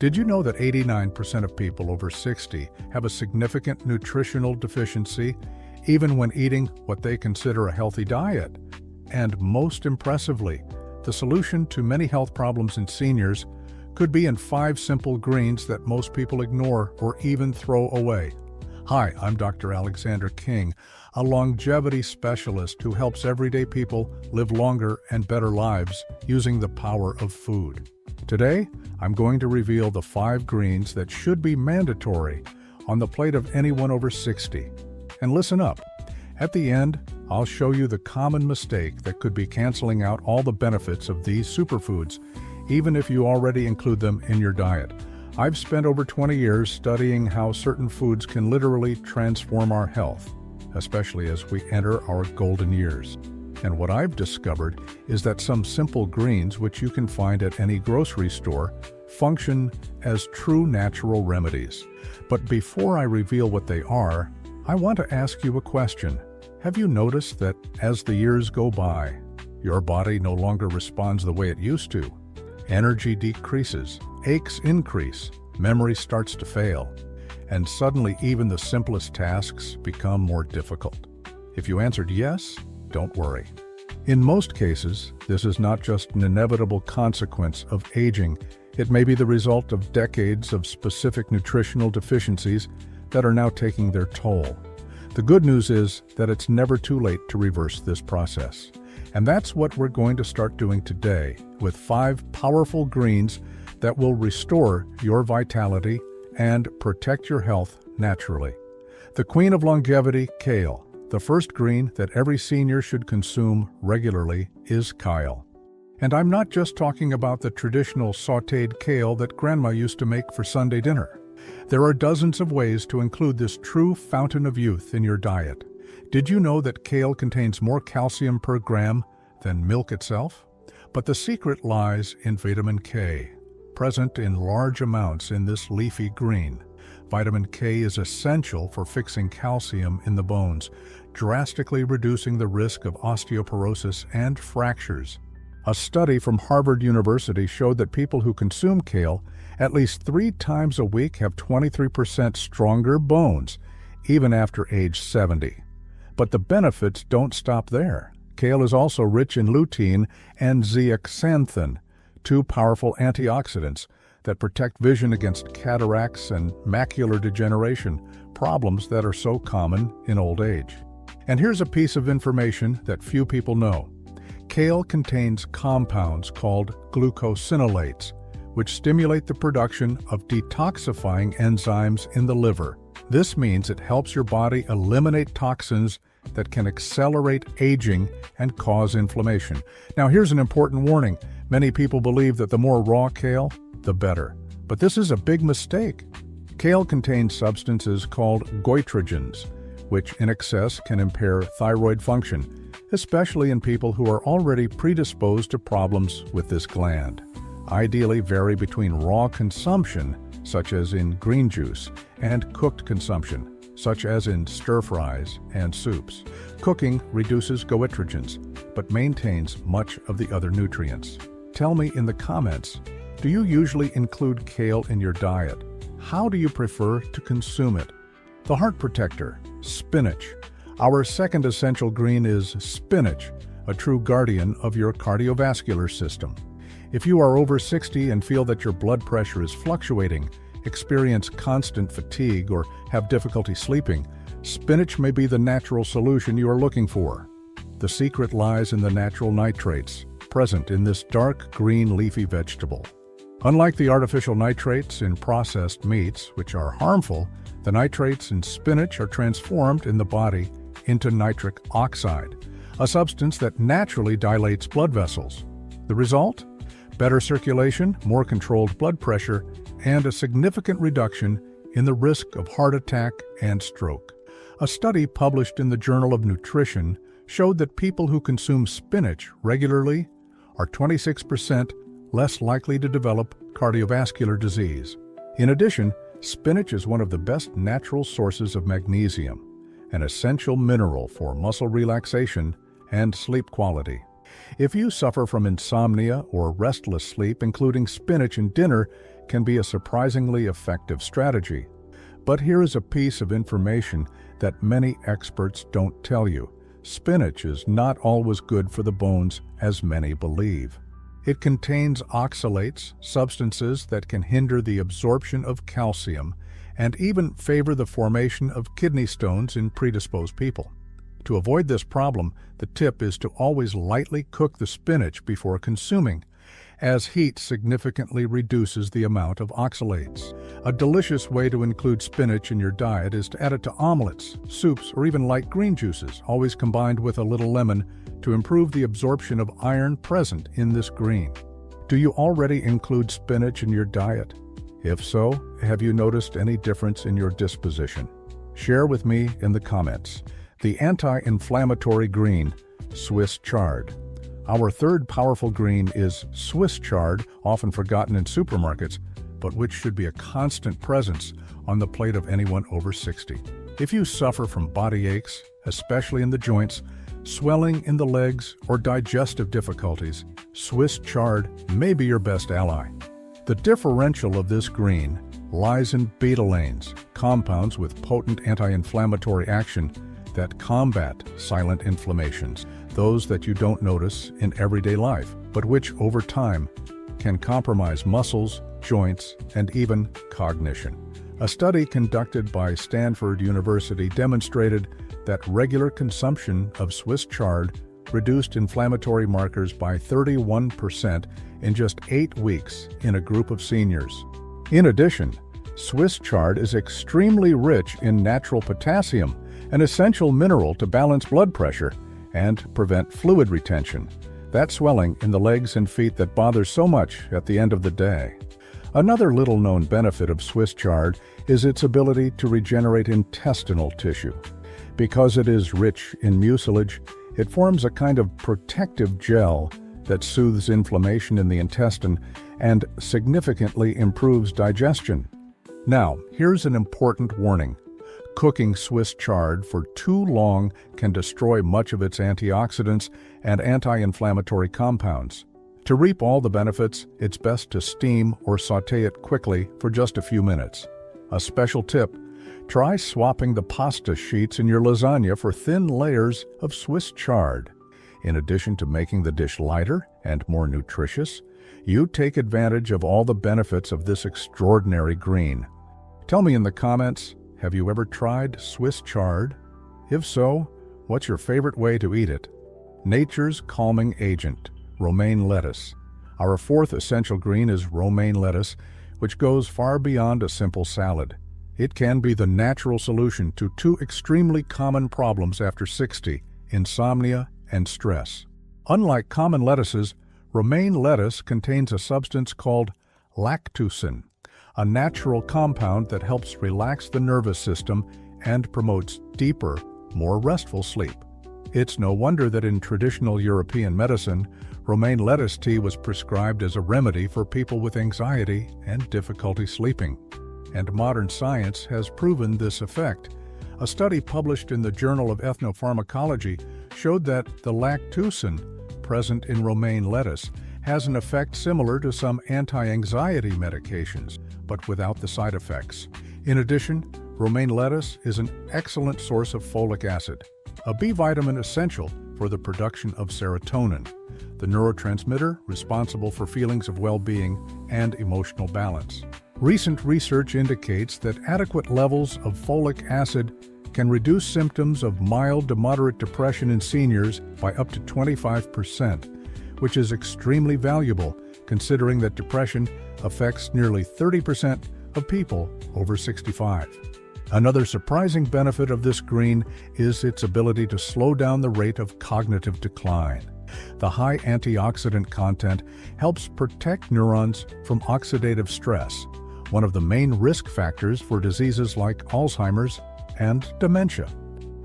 Did you know that 89% of people over 60 have a significant nutritional deficiency, even when eating what they consider a healthy diet? And most impressively, the solution to many health problems in seniors could be in 5 simple greens that most people ignore or even throw away. Hi, I'm Dr. Alexander King, a longevity specialist who helps everyday people live longer and better lives using the power of food. Today, I'm going to reveal the 5 greens that should be mandatory on the plate of anyone over 60. And listen up. At the end, I'll show you the common mistake that could be canceling out all the benefits of these superfoods, even if you already include them in your diet. I've spent over 20 years studying how certain foods can literally transform our health, especially as we enter our golden years. And what I've discovered is that some simple greens, which you can find at any grocery store, function as true natural remedies. But before I reveal what they are, I want to ask you a question. Have you noticed that as the years go by, your body no longer responds the way it used to? Energy decreases, aches increase, memory starts to fail, and suddenly even the simplest tasks become more difficult. If you answered yes, don't worry. In most cases, this is not just an inevitable consequence of aging. It may be the result of decades of specific nutritional deficiencies that are now taking their toll. The good news is that it's never too late to reverse this process. And that's what we're going to start doing today with 5 powerful greens that will restore your vitality and protect your health naturally. The queen of longevity, kale. The first green that every senior should consume regularly is kale. And I'm not just talking about the traditional sautéed kale that Grandma used to make for Sunday dinner. There are dozens of ways to include this true fountain of youth in your diet. Did you know that kale contains more calcium per gram than milk itself? But the secret lies in vitamin K, present in large amounts in this leafy green. Vitamin K is essential for fixing calcium in the bones, drastically reducing the risk of osteoporosis and fractures. A study from Harvard University showed that people who consume kale at least 3 times a week have 23% stronger bones, even after age 70. But the benefits don't stop there. Kale is also rich in lutein and zeaxanthin, 2 powerful antioxidants that protect vision against cataracts and macular degeneration, problems that are so common in old age. And here's a piece of information that few people know. Kale contains compounds called glucosinolates, which stimulate the production of detoxifying enzymes in the liver. This means it helps your body eliminate toxins that can accelerate aging and cause inflammation. Now, here's an important warning. Many people believe that the more raw kale, the better. But this is a big mistake. Kale contains substances called goitrogens, which in excess can impair thyroid function, especially in people who are already predisposed to problems with this gland. Ideally, vary between raw consumption, such as in green juice, and cooked consumption, such as in stir-fries and soups. Cooking reduces goitrogens, but maintains much of the other nutrients. Tell me in the comments, do you usually include kale in your diet? How do you prefer to consume it? The heart protector, spinach. Our second essential green is spinach, a true guardian of your cardiovascular system. If you are over 60 and feel that your blood pressure is fluctuating, experience constant fatigue, or have difficulty sleeping, spinach may be the natural solution you are looking for. The secret lies in the natural nitrates present in this dark green leafy vegetable. Unlike the artificial nitrates in processed meats, which are harmful, the nitrates in spinach are transformed in the body into nitric oxide, a substance that naturally dilates blood vessels. The result? Better circulation, more controlled blood pressure, and a significant reduction in the risk of heart attack and stroke. A study published in the Journal of Nutrition showed that people who consume spinach regularly are 26% less likely to develop cardiovascular disease. In addition, spinach is one of the best natural sources of magnesium, an essential mineral for muscle relaxation and sleep quality. If you suffer from insomnia or restless sleep, including spinach in dinner can be a surprisingly effective strategy. But here is a piece of information that many experts don't tell you. Spinach is not always good for the bones as many believe. It contains oxalates, substances that can hinder the absorption of calcium and even favor the formation of kidney stones in predisposed people. To avoid this problem, the tip is to always lightly cook the spinach before consuming, as heat significantly reduces the amount of oxalates. A delicious way to include spinach in your diet is to add it to omelets, soups, or even light green juices, always combined with a little lemon to improve the absorption of iron present in this green. Do you already include spinach in your diet? If so, have you noticed any difference in your disposition? Share with me in the comments. The anti-inflammatory green, Swiss chard. Our third powerful green is Swiss chard, often forgotten in supermarkets, but which should be a constant presence on the plate of anyone over 60. If you suffer from body aches, especially in the joints, swelling in the legs, or digestive difficulties, Swiss chard may be your best ally. The differential of this green lies in betalains, compounds with potent anti-inflammatory action that combat silent inflammations, those that you don't notice in everyday life, but which over time can compromise muscles, joints, and even cognition. A study conducted by Stanford University demonstrated that regular consumption of Swiss chard reduced inflammatory markers by 31% in just 8 weeks in a group of seniors. In addition, Swiss chard is extremely rich in natural potassium, an essential mineral to balance blood pressure and prevent fluid retention, that swelling in the legs and feet that bothers so much at the end of the day. Another little-known benefit of Swiss chard is its ability to regenerate intestinal tissue. Because it is rich in mucilage, it forms a kind of protective gel that soothes inflammation in the intestine and significantly improves digestion. Now, here's an important warning. Cooking Swiss chard for too long can destroy much of its antioxidants and anti-inflammatory compounds. To reap all the benefits, it's best to steam or sauté it quickly for just a few minutes. A special tip: try swapping the pasta sheets in your lasagna for thin layers of Swiss chard. In addition to making the dish lighter and more nutritious, you take advantage of all the benefits of this extraordinary green. Tell me in the comments, have you ever tried Swiss chard? If so, what's your favorite way to eat it? Nature's calming agent, romaine lettuce. Our fourth essential green is romaine lettuce, which goes far beyond a simple salad. It can be the natural solution to two extremely common problems after 60, insomnia and stress. Unlike common lettuces, romaine lettuce contains a substance called lactucin, a natural compound that helps relax the nervous system and promotes deeper, more restful sleep. It's no wonder that in traditional European medicine, romaine lettuce tea was prescribed as a remedy for people with anxiety and difficulty sleeping. And modern science has proven this effect. A study published in the Journal of Ethnopharmacology showed that the lactucin present in romaine lettuce has an effect similar to some anti-anxiety medications, but without the side effects. In addition, romaine lettuce is an excellent source of folic acid, a B vitamin essential for the production of serotonin, the neurotransmitter responsible for feelings of well-being and emotional balance. Recent research indicates that adequate levels of folic acid can reduce symptoms of mild to moderate depression in seniors by up to 25%, which is extremely valuable considering that depression affects nearly 30% of people over 65. Another surprising benefit of this green is its ability to slow down the rate of cognitive decline. The high antioxidant content helps protect neurons from oxidative stress, one of the main risk factors for diseases like Alzheimer's and dementia.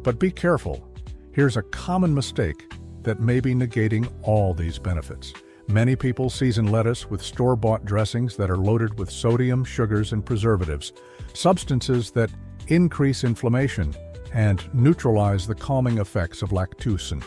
But be careful. Here's a common mistake that may be negating all these benefits. Many people season lettuce with store-bought dressings that are loaded with sodium, sugars, and preservatives, substances that increase inflammation and neutralize the calming effects of lactucin.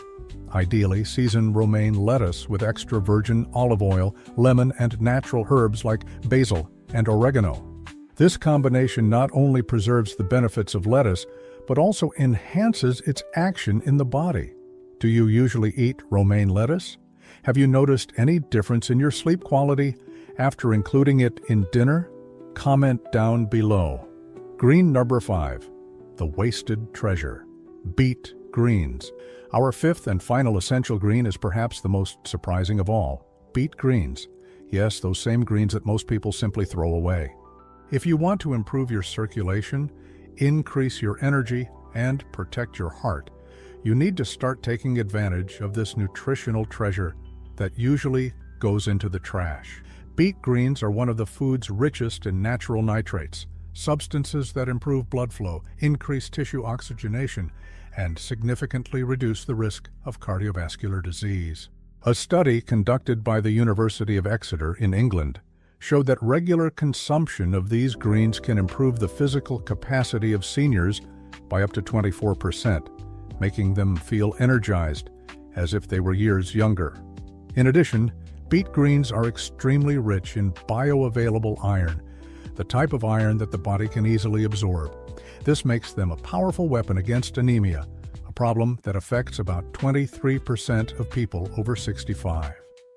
Ideally, season romaine lettuce with extra virgin olive oil, lemon, and natural herbs like basil and oregano. This combination not only preserves the benefits of lettuce, but also enhances its action in the body. Do you usually eat romaine lettuce? Have you noticed any difference in your sleep quality after including it in dinner? Comment down below. Green number 5. The wasted treasure. Beet greens. Our fifth and final essential green is perhaps the most surprising of all. Beet greens. Yes, those same greens that most people simply throw away. If you want to improve your circulation, increase your energy, and protect your heart, you need to start taking advantage of this nutritional treasure that usually goes into the trash. Beet greens are one of the food's richest in natural nitrates, substances that improve blood flow, increase tissue oxygenation, and significantly reduce the risk of cardiovascular disease. A study conducted by the University of Exeter in England showed that regular consumption of these greens can improve the physical capacity of seniors by up to 24%, making them feel energized as if they were years younger. In addition, beet greens are extremely rich in bioavailable iron, the type of iron that the body can easily absorb. This makes them a powerful weapon against anemia, a problem that affects about 23% of people over 65.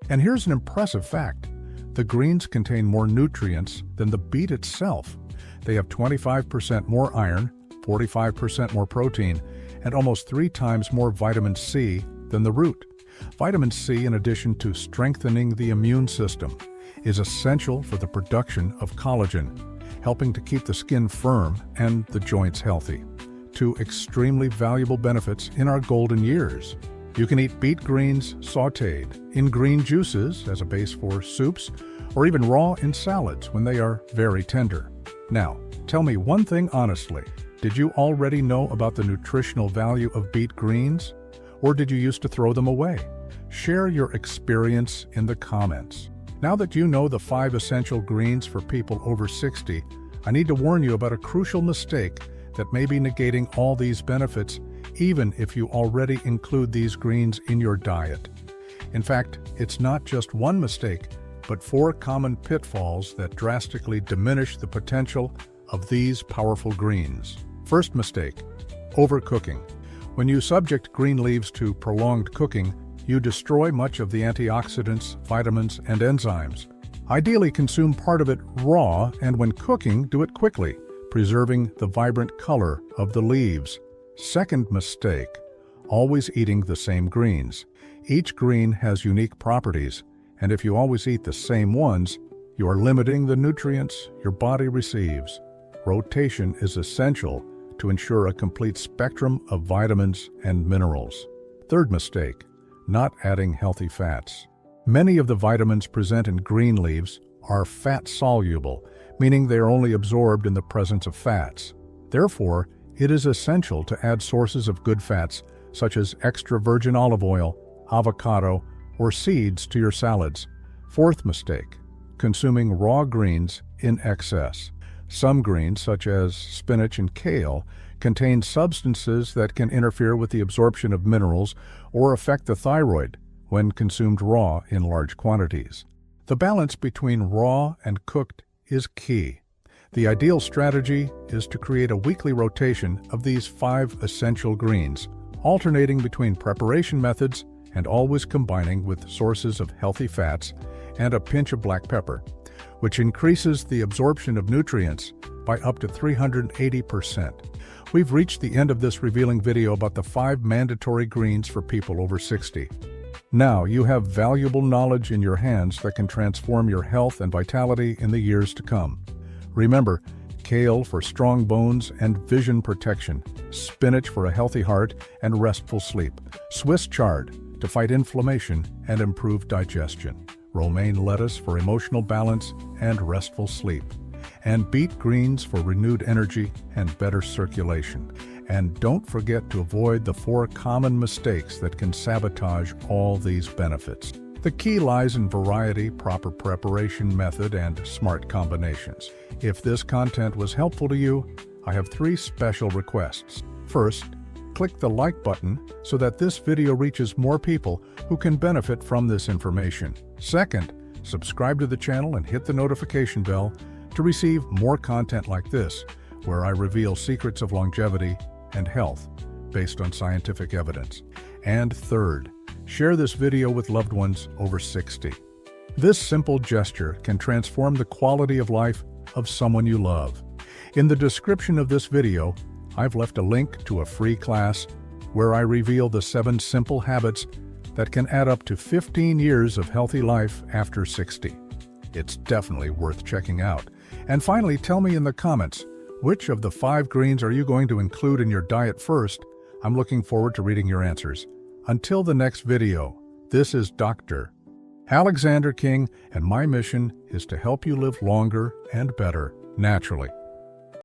And here's an impressive fact. The greens contain more nutrients than the beet itself. They have 25% more iron, 45% more protein, and almost 3 times more vitamin C than the root. Vitamin C, in addition to strengthening the immune system, is essential for the production of collagen, helping to keep the skin firm and the joints healthy. 2 extremely valuable benefits in our golden years. You can eat beet greens sautéed, in green juices as a base for soups, or even raw in salads when they are very tender. Now, tell me one thing honestly. Did you already know about the nutritional value of beet greens? Or did you used to throw them away? Share your experience in the comments. Now that you know the 5 essential greens for people over 60, I need to warn you about a crucial mistake that may be negating all these benefits, even if you already include these greens in your diet. In fact, it's not just one mistake, but 4 common pitfalls that drastically diminish the potential of these powerful greens. First mistake: overcooking. When you subject green leaves to prolonged cooking, you destroy much of the antioxidants, vitamins, and enzymes. Ideally, consume part of it raw, and when cooking, do it quickly, preserving the vibrant color of the leaves. Second mistake: always eating the same greens. Each green has unique properties, and if you always eat the same ones, you are limiting the nutrients your body receives. Rotation is essential to ensure a complete spectrum of vitamins and minerals. Third mistake: not adding healthy fats. Many of the vitamins present in green leaves are fat-soluble, meaning they are only absorbed in the presence of fats. Therefore, it is essential to add sources of good fats such as extra virgin olive oil, avocado, or seeds to your salads. Fourth mistake: consuming raw greens in excess. Some greens, such as spinach and kale, contain substances that can interfere with the absorption of minerals or affect the thyroid when consumed raw in large quantities. The balance between raw and cooked is key. The ideal strategy is to create a weekly rotation of these 5 essential greens, alternating between preparation methods and always combining with sources of healthy fats and a pinch of black pepper, which increases the absorption of nutrients by up to 380%. We've reached the end of this revealing video about the 5 mandatory greens for people over 60. Now you have valuable knowledge in your hands that can transform your health and vitality in the years to come. Remember, kale for strong bones and vision protection, spinach for a healthy heart and restful sleep, Swiss chard to fight inflammation and improve digestion, romaine lettuce for emotional balance and restful sleep, and beet greens for renewed energy and better circulation. And don't forget to avoid the 4 common mistakes that can sabotage all these benefits. The key lies in variety, proper preparation method, and smart combinations. If this content was helpful to you, I have 3 special requests. First, click the like button so that this video reaches more people who can benefit from this information. Second, subscribe to the channel and hit the notification bell to receive more content like this, where I reveal secrets of longevity and health based on scientific evidence. And third, share this video with loved ones over 60. This simple gesture can transform the quality of life of someone you love. In the description of this video, I've left a link to a free class where I reveal the 7 simple habits that can add up to 15 years of healthy life after 60. It's definitely worth checking out. And finally, tell me in the comments, which of the 5 greens are you going to include in your diet first? I'm looking forward to reading your answers. Until the next video, this is Dr. Alexander King, and my mission is to help you live longer and better naturally.